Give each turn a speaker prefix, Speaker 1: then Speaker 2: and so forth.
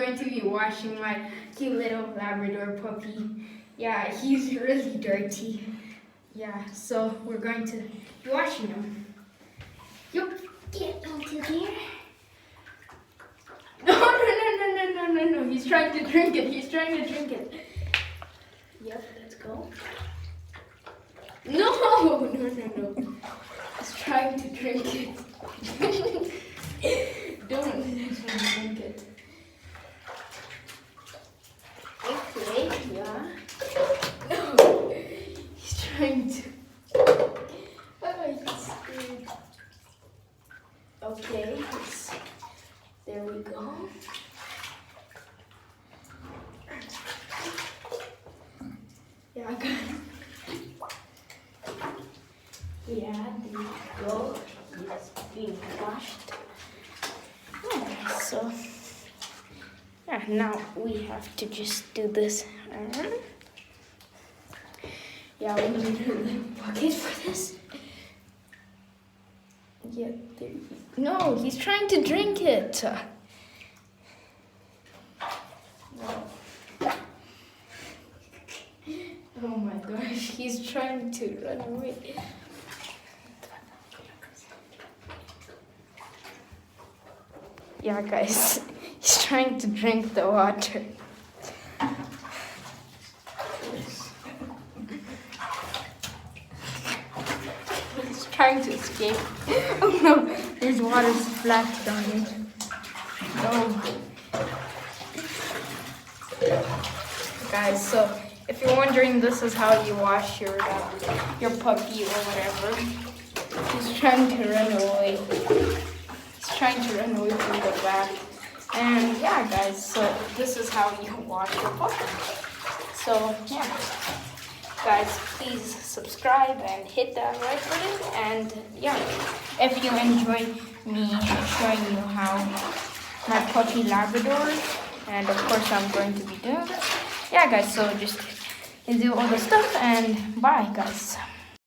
Speaker 1: going to be washing my cute little Labrador puppy. Yeah, he's really dirty. Yeah, so we're going to be washing him. Yup, get into here. No. He's trying to drink it. Yep, let's go. No. He's trying to drink it. Don't let him drink it. Okay, yeah. No. He's trying to. Oh, he's scared. Okay, there we go. Yeah, I got it. Yeah, there we go. It's being washed. Okay, so yeah, now we have to just do this. Yeah, we need a bucket for this. Yeah, there you go. No, he's trying to drink it. No. Oh my gosh, he's trying to run away. Yeah, guys, he's trying to drink the water. He's trying to escape. Oh no, there's water splashed on it. No. Guys, so if you're wondering, this is how you wash your puppy or whatever. He's trying to run away. He's trying to run away from the bath. And yeah, guys, so this is how you wash your puppy. So yeah, guys, please subscribe and hit that like button. And yeah, if you enjoy me showing you how my puppy Labrador, and of course I'm going to be doing this. Yeah, guys, so just do all the stuff and bye, guys.